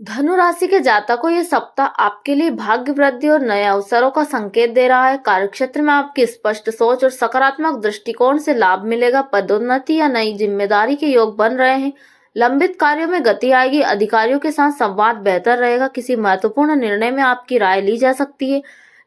धनु राशि के जातकों ये सप्ताह आपके लिए भाग्य वृद्धि और नए अवसरों का संकेत दे रहा है। कार्यक्षेत्र में आपकी स्पष्ट सोच और सकारात्मक दृष्टिकोण से लाभ मिलेगा। पदोन्नति या नई जिम्मेदारी के योग बन रहे हैं। लंबित कार्यों में गति आएगी। अधिकारियों के साथ संवाद बेहतर रहेगा। किसी महत्वपूर्ण निर्णय में आपकी राय ली जा सकती है।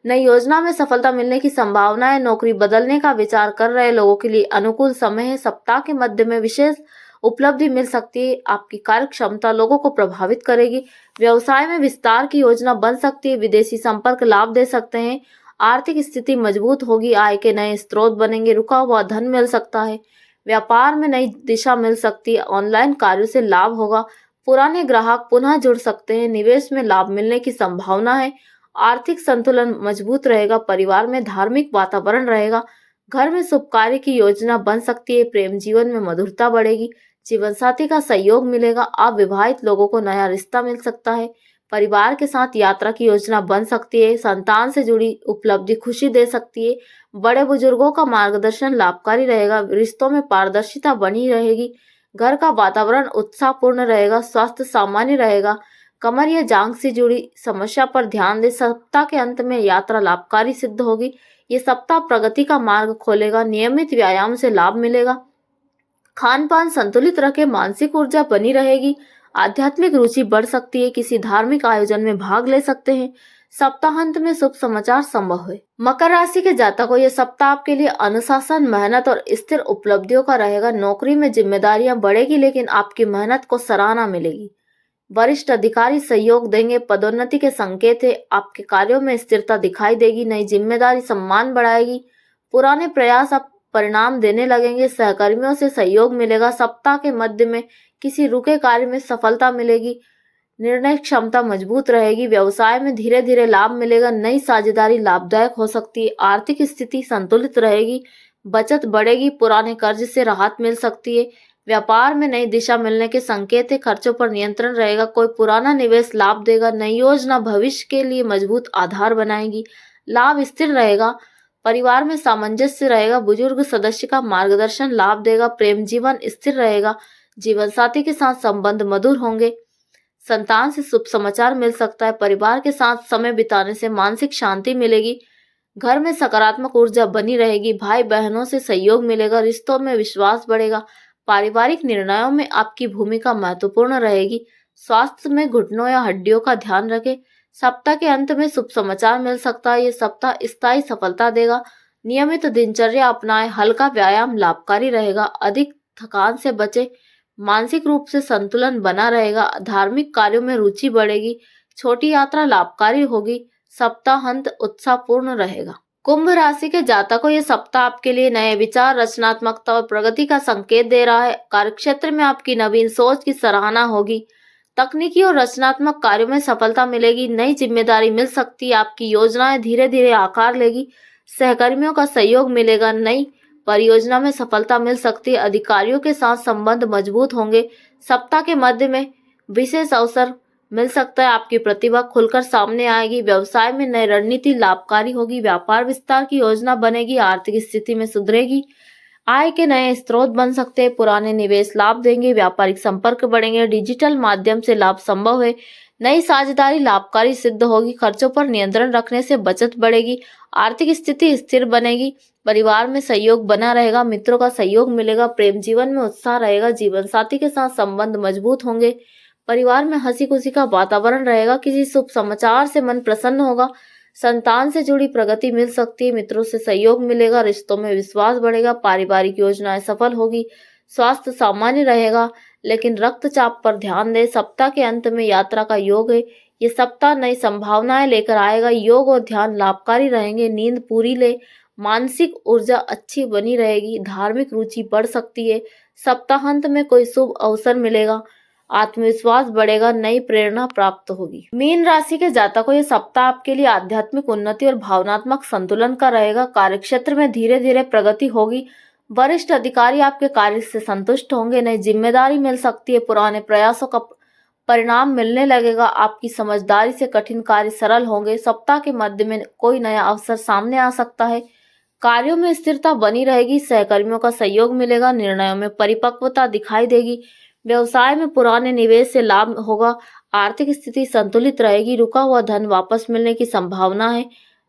नई योजना में सफलता मिलने की संभावना है। नौकरी बदलने का विचार कर रहे लोगों के लिए अनुकूल समय है। सप्ताह के मध्य में विशेष उपलब्धि मिल सकती है। आपकी कार्य क्षमता लोगों को प्रभावित करेगी। व्यवसाय में विस्तार की योजना बन सकती है। विदेशी संपर्क लाभ दे सकते हैं। आर्थिक स्थिति मजबूत होगी। आय के नए स्रोत बनेंगे। रुका हुआ धन मिल सकता है। व्यापार में नई दिशा मिल सकती है। ऑनलाइन कार्यों से लाभ होगा। पुराने ग्राहक पुनः जुड़ सकते हैं। निवेश में लाभ मिलने की संभावना है। आर्थिक संतुलन मजबूत रहेगा। परिवार में धार्मिक वातावरण रहेगा। घर में शुभ कार्य की योजना बन सकती है। प्रेम जीवन में मधुरता बढ़ेगी। जीवन साथी का सहयोग मिलेगा। अविवाहित लोगों को नया रिश्ता मिल सकता है। परिवार के साथ यात्रा की योजना बन सकती है। संतान से जुड़ी उपलब्धि खुशी दे सकती है। बड़े बुजुर्गों का मार्गदर्शन लाभकारी रहेगा। रिश्तों में पारदर्शिता बनी रहेगी। घर का वातावरण उत्साहपूर्ण रहेगा। स्वास्थ्य सामान्य रहेगा। कमर या जांघ से जुड़ी समस्या पर ध्यान दें। सप्ताह के अंत में यात्रा लाभकारी सिद्ध होगी। ये सप्ताह प्रगति का मार्ग खोलेगा। नियमित व्यायाम से लाभ मिलेगा। खान पान संतुलित रखें। मानसिक ऊर्जा बनी रहेगी। आध्यात्मिक रुचि बढ़ सकती है। किसी धार्मिक आयोजन में भाग ले सकते हैं। सप्ताहांत में शुभ समाचार संभव है। मकर राशि के जातकों ये सप्ताह आपके लिए अनुशासन, मेहनत और स्थिर उपलब्धियों का रहेगा। नौकरी में जिम्मेदारियां बढ़ेगी, लेकिन आपकी मेहनत को सराहना मिलेगी। वरिष्ठ अधिकारी सहयोग देंगे। पदोन्नति के संकेत है। आपके कार्यों में स्थिरता दिखाई देगी। नई जिम्मेदारी सम्मान बढ़ाएगी। पुराने प्रयास अब परिणाम देने लगेंगे। सहकर्मियों से सहयोग मिलेगा। सप्ताह के मध्य में किसी रुके कार्य में सफलता मिलेगी। निर्णय क्षमता मजबूत रहेगी। व्यवसाय में धीरे धीरे लाभ मिलेगा। नई साझेदारी लाभदायक हो सकती है। आर्थिक स्थिति संतुलित रहेगी। बचत बढ़ेगी। पुराने कर्ज से राहत मिल सकती है। व्यापार में नई दिशा मिलने के संकेत है। खर्चों पर नियंत्रण रहेगा। कोई पुराना निवेश लाभ देगा। नई योजना भविष्य के लिए मजबूत आधार बनाएगी। लाभ स्थिर रहेगा। परिवार में सामंजस्य रहेगा। बुजुर्ग सदस्य का मार्गदर्शन लाभ देगा। प्रेम जीवन स्थिर रहेगा। जीवन साथी के साथ संबंध मधुर होंगे। संतान से शुभ समाचार मिल सकता है। परिवार के साथ समय बिताने से मानसिक शांति मिलेगी। घर में सकारात्मक ऊर्जा बनी रहेगी। भाई बहनों से सहयोग मिलेगा। रिश्तों में विश्वास बढ़ेगा। पारिवारिक निर्णयों में आपकी भूमिका महत्वपूर्ण रहेगी। स्वास्थ्य में घुटनों या हड्डियों का ध्यान रखें। सप्ताह के अंत में शुभ समाचार मिल सकता है। ये सप्ताह स्थायी सफलता देगा। नियमित दिनचर्या अपनाएं। हल्का व्यायाम लाभकारी रहेगा। अधिक थकान से बचें। मानसिक रूप से संतुलन बना रहेगा। धार्मिक कार्यों में रुचि बढ़ेगी। छोटी यात्रा लाभकारी होगी। सप्ताहांत उत्साहपूर्ण रहेगा। कुंभ राशि के जातकों ये सप्ताह आपके लिए नए विचार, रचनात्मकता और प्रगति का संकेत दे रहा है। कार्यक्षेत्र में आपकी नवीन सोच की सराहना होगी। तकनीकी और रचनात्मक कार्यों में सफलता मिलेगी। नई जिम्मेदारी मिल सकती है। आपकी योजनाएं धीरे धीरे आकार लेगी। सहकर्मियों का सहयोग मिलेगा। नई परियोजना में सफलता मिल सकती है। अधिकारियों के साथ संबंध मजबूत होंगे। सप्ताह के मध्य में विशेष अवसर मिल सकता है। आपकी प्रतिभा खुलकर सामने आएगी। व्यवसाय में नई रणनीति लाभकारी होगी। व्यापार विस्तार की योजना बनेगी। आर्थिक स्थिति में सुधरेगी। आय के नए स्रोत बन सकते हैं। पुराने निवेश लाभ देंगे। व्यापारिक संपर्क बढ़ेंगे। डिजिटल माध्यम से लाभ संभव है। नई साझेदारी लाभकारी सिद्ध होगी। खर्चों पर नियंत्रण रखने से बचत बढ़ेगी। आर्थिक स्थिति स्थिर बनेगी। परिवार में सहयोग बना रहेगा। मित्रों का सहयोग मिलेगा। प्रेम जीवन में उत्साह रहेगा। जीवन साथी के साथ संबंध मजबूत होंगे। परिवार में हंसी खुशी का वातावरण रहेगा। किसी शुभ समाचार से मन प्रसन्न होगा। संतान से जुड़ी प्रगति मिल सकती है। मित्रों से सहयोग मिलेगा। रिश्तों में विश्वास बढ़ेगा। पारिवारिक योजनाएं सफल होगी। स्वास्थ्य सामान्य रहेगा, लेकिन रक्तचाप पर ध्यान दें। सप्ताह के अंत में यात्रा का योग है। ये सप्ताह नई संभावनाएं लेकर आएगा। योग और ध्यान लाभकारी रहेंगे। नींद पूरी ले। मानसिक ऊर्जा अच्छी बनी रहेगी। धार्मिक रुचि बढ़ सकती है। सप्ताहांत में कोई शुभ अवसर मिलेगा। आत्मविश्वास बढ़ेगा। नई प्रेरणा प्राप्त होगी। मीन राशि के जातकों ये सप्ताह आपके लिए आध्यात्मिक उन्नति और भावनात्मक संतुलन का रहेगा। कार्यक्षेत्र में धीरे धीरे प्रगति होगी। वरिष्ठ अधिकारी आपके कार्य से संतुष्ट होंगे। नई जिम्मेदारी मिल सकती है। पुराने प्रयासों का परिणाम मिलने लगेगा। आपकी समझदारी से कठिन कार्य सरल होंगे। सप्ताह के मध्य में कोई नया अवसर सामने आ सकता है। कार्यों में स्थिरता बनी रहेगी। सहकर्मियों का सहयोग मिलेगा। निर्णयों में परिपक्वता दिखाई देगी। व्यवसाय में पुराने निवेश से लाभ होगा। आर्थिक स्थिति संतुलित रहेगी। रुका हुआ धन वापस मिलने की संभावना है।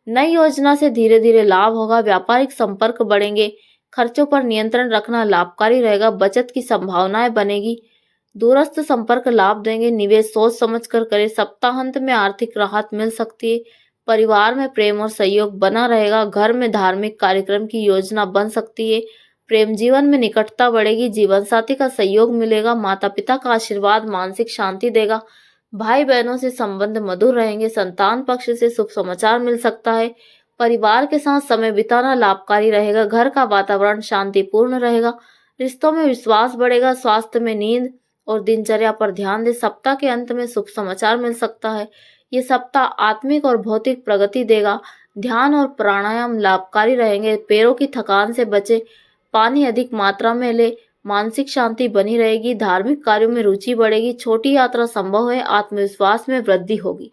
नई योजना से धीरे धीरे लाभ होगा। व्यापारिक संपर्क बढ़ेंगे। खर्चों पर नियंत्रण रखना लाभकारी रहेगा। बचत की संभावनाएं बनेगी। दूरस्थ संपर्क लाभ देंगे। निवेश सोच समझ कर करें। सप्ताहांत में आर्थिक राहत मिल सकती है। परिवार में प्रेम और सहयोग बना रहेगा। घर में धार्मिक कार्यक्रम की योजना बन सकती है। प्रेम जीवन में निकटता बढ़ेगी। जीवन साथी का सहयोग मिलेगा। माता पिता का आशीर्वाद मानसिक शांति देगा। भाई बहनों से संबंध मधुर रहेंगे। संतान पक्ष से शुभ समाचार मिल सकता है। परिवार के साथ समय बिताना लाभकारी रहेगा। घर का वातावरण शांतिपूर्ण रहेगा। रिश्तों में विश्वास बढ़ेगा। स्वास्थ्य में नींद और दिनचर्या पर ध्यान दें। सप्ताह के अंत में शुभ समाचार मिल सकता है। ये सप्ताह आत्मिक और भौतिक प्रगति देगा। ध्यान और प्राणायाम लाभकारी रहेंगे। पैरों की थकान से बचे। पानी अधिक मात्रा में ले। मानसिक शांति बनी रहेगी। धार्मिक कार्यों में रुचि बढ़ेगी। छोटी यात्रा संभव है। आत्मविश्वास में वृद्धि होगी।